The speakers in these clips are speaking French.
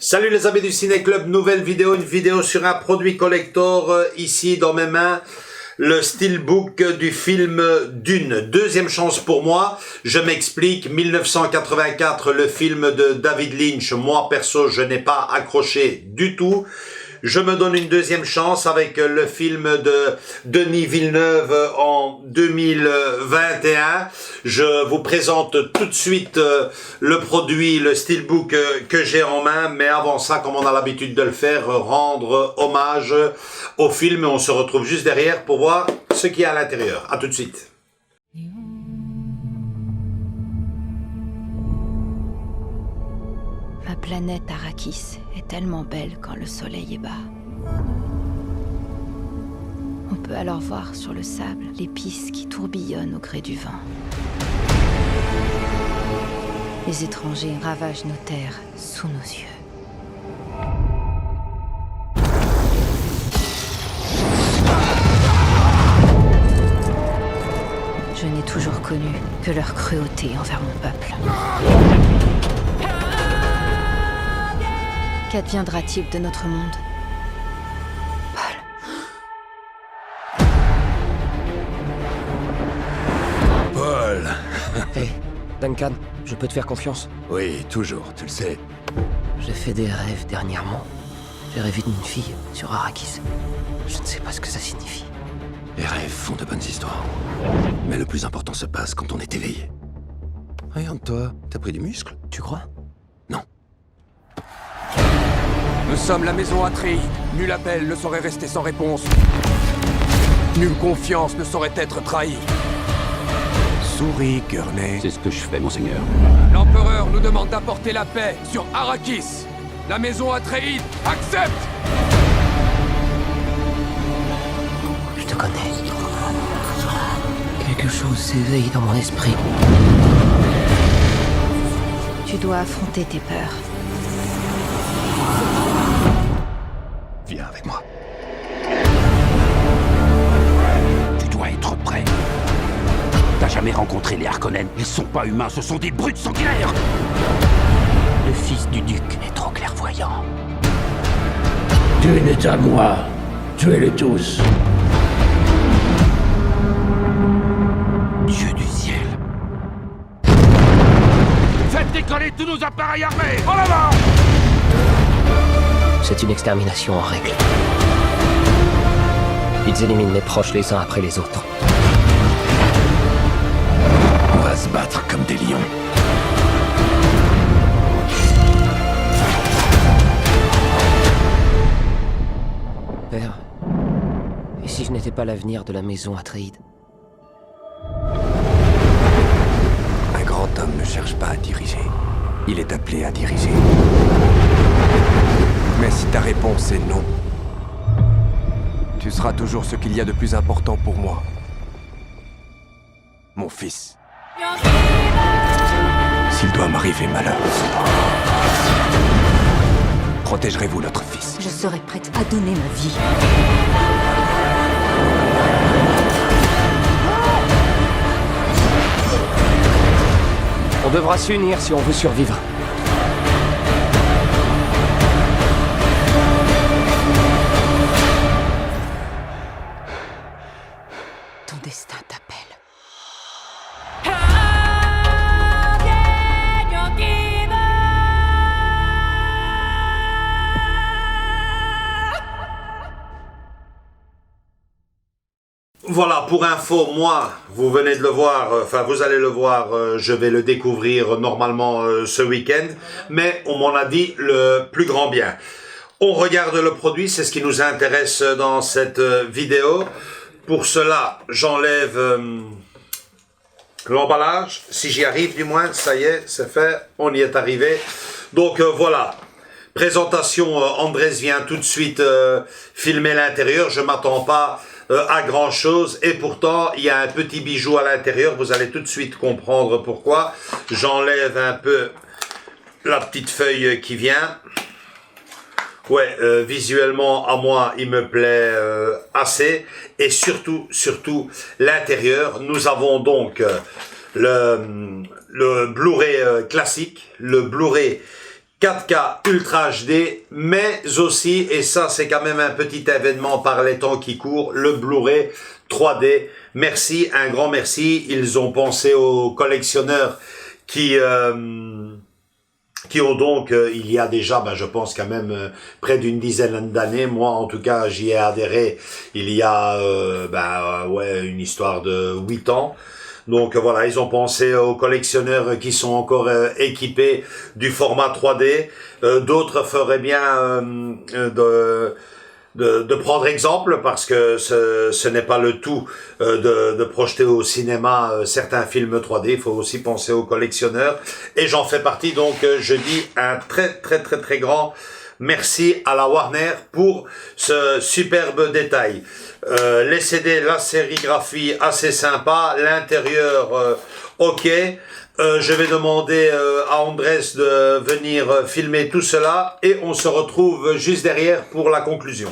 Salut les amis du Ciné Club, nouvelle vidéo, une vidéo sur un produit collector, ici dans mes mains, le steelbook du film Dune, deuxième chance pour moi, je m'explique, 1984, le film de David Lynch, moi perso je n'ai pas accroché du tout. Je me donne une deuxième chance avec le film de Denis Villeneuve en 2021. Je vous présente tout de suite le produit, le steelbook que j'ai en main. Mais avant ça, comme on a l'habitude de le faire, rendre hommage au film. Et on se retrouve juste derrière pour voir ce qu'il y a à l'intérieur. À tout de suite. Ma planète Arrakis est tellement belle quand le soleil est bas. On peut alors voir sur le sable l'épice qui tourbillonne au gré du vent. Les étrangers ravagent nos terres sous nos yeux. Je n'ai toujours connu que leur cruauté envers mon peuple. Qu'adviendra-t-il de notre monde? Paul. Paul. Hé, Duncan, je peux te faire confiance? Oui, toujours, tu le sais. J'ai fait des rêves dernièrement. J'ai rêvé d'une fille sur Arrakis. Je ne sais pas ce que ça signifie. Les rêves font de bonnes histoires. Mais le plus important se passe quand on est éveillé. Regarde-toi, t'as pris du muscle? Tu crois? Non. Nous sommes la maison Atreides. Nul appel ne saurait rester sans réponse. Nulle confiance ne saurait être trahie. Souris, Gurney. C'est ce que je fais, monseigneur. L'empereur nous demande d'apporter la paix sur Arrakis. La maison Atreides accepte. Je te connais. Quelque chose s'éveille dans mon esprit. Tu dois affronter tes peurs. Viens avec moi. Tu dois être prêt. T'as jamais rencontré les Harkonnen? Ils sont pas humains, ce sont des brutes sanguinaires. Le fils du duc est trop clairvoyant. Dune est à moi. Tuez-les tous. Dieu du ciel. Faites décoller tous nos appareils armés. En avant! C'est une extermination en règle. Ils éliminent mes proches les uns après les autres. On va se battre comme des lions. Père, et si je n'étais pas l'avenir de la maison Atreides? Un grand homme ne cherche pas à diriger. Il est appelé à diriger. Mais si ta réponse est non, tu seras toujours ce qu'il y a de plus important pour moi. Mon fils. S'il doit m'arriver malheur, protégerez-vous notre fils. Je serai prête à donner ma vie. On devra s'unir si on veut survivre. Ton destin t'appelle. Voilà, pour info, moi, vous venez de le voir, enfin vous allez le voir, je vais le découvrir normalement ce week-end, mais on m'en a dit le plus grand bien. On regarde le produit, c'est ce qui nous intéresse dans cette vidéo. Pour cela, j'enlève l'emballage. Si j'y arrive du moins, ça y est, c'est fait, on y est arrivé. Donc voilà, présentation, Andrés vient tout de suite filmer l'intérieur. Je ne m'attends pas à grand chose et pourtant il y a un petit bijou à l'intérieur. Vous allez tout de suite comprendre pourquoi. J'enlève un peu la petite feuille qui vient. Ouais, visuellement à moi il me plaît assez et surtout l'intérieur. Nous avons donc le Blu-ray classique, le Blu-ray 4K Ultra HD, mais aussi, et ça c'est quand même un petit événement par les temps qui courent, le Blu-ray 3D. Merci, un grand merci. Ils ont pensé aux collectionneurs qui ont donc, il y a déjà, je pense quand même près d'une dizaine d'années, moi en tout cas j'y ai adhéré il y a ouais, une histoire de 8 ans. Donc voilà, ils ont pensé aux collectionneurs qui sont encore équipés du format 3D. D'autres feraient bien de prendre exemple parce que ce n'est pas le tout de projeter au cinéma certains films 3D. Il faut aussi penser aux collectionneurs et j'en fais partie. Donc je dis un très grand merci à la Warner pour ce superbe détail. Les CD, la sérigraphie assez sympa, l'intérieur ok. Je vais demander à Andrés de venir filmer tout cela et on se retrouve juste derrière pour la conclusion.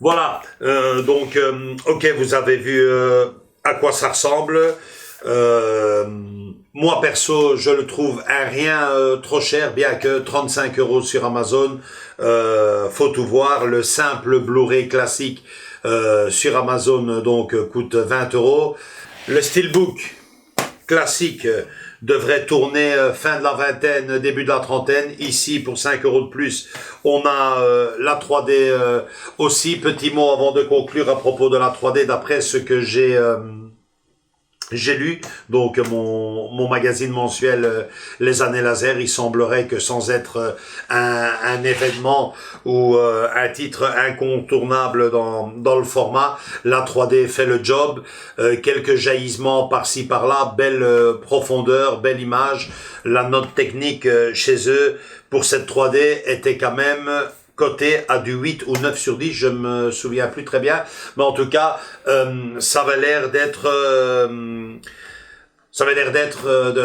Voilà, donc, ok, vous avez vu à quoi ça ressemble. Moi, perso, je le trouve un rien trop cher, bien que 35 € sur Amazon. Faut tout voir, le simple Blu-ray classique sur Amazon donc coûte 20 €. Le Steelbook classique devrait tourner fin de la vingtaine, début de la trentaine. Ici, pour 5 € de plus, on a la 3D aussi. Petit mot avant de conclure à propos de la 3D, d'après ce que j'ai lu, donc mon magazine mensuel Les Années Laser, il semblerait que sans être un événement ou un titre incontournable dans le format, la 3D fait le job. Quelques jaillissements par-ci par-là, belle profondeur, belle image. La note technique chez eux pour cette 3D était quand même coté à du 8 ou 9 sur 10, je me souviens plus très bien, mais en tout cas, ça avait l'air d'être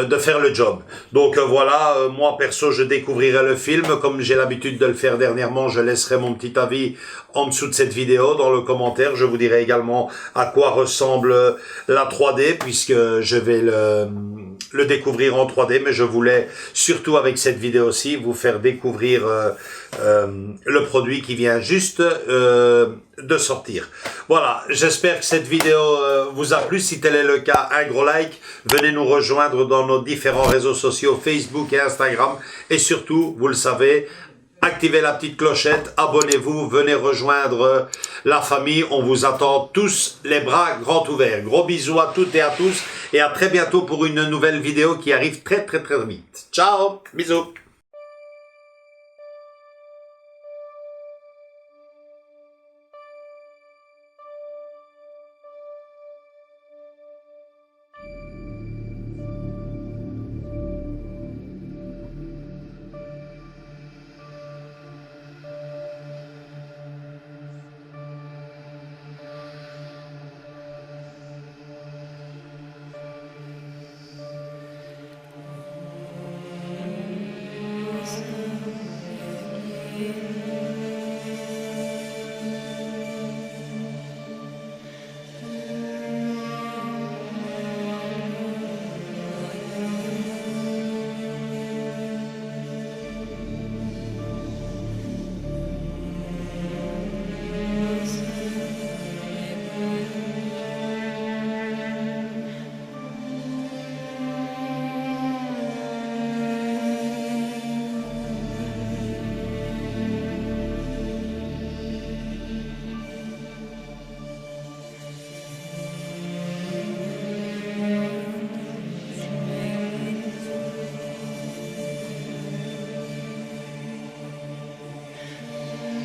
de faire le job. Donc voilà, moi perso, je découvrirai le film, comme j'ai l'habitude de le faire dernièrement, je laisserai mon petit avis en dessous de cette vidéo, dans le commentaire. Je vous dirai également à quoi ressemble la 3D, puisque je vais le découvrir en 3D, mais je voulais surtout avec cette vidéo-ci vous faire découvrir le produit qui vient juste de sortir. Voilà, j'espère que cette vidéo vous a plu. Si tel est le cas, un gros like. Venez nous rejoindre dans nos différents réseaux sociaux, Facebook et Instagram. Et surtout, vous le savez, activez la petite clochette, abonnez-vous, venez rejoindre la famille. On vous attend tous les bras grands ouverts. Gros bisous à toutes et à tous. Et à très bientôt pour une nouvelle vidéo qui arrive très vite. Ciao, bisous.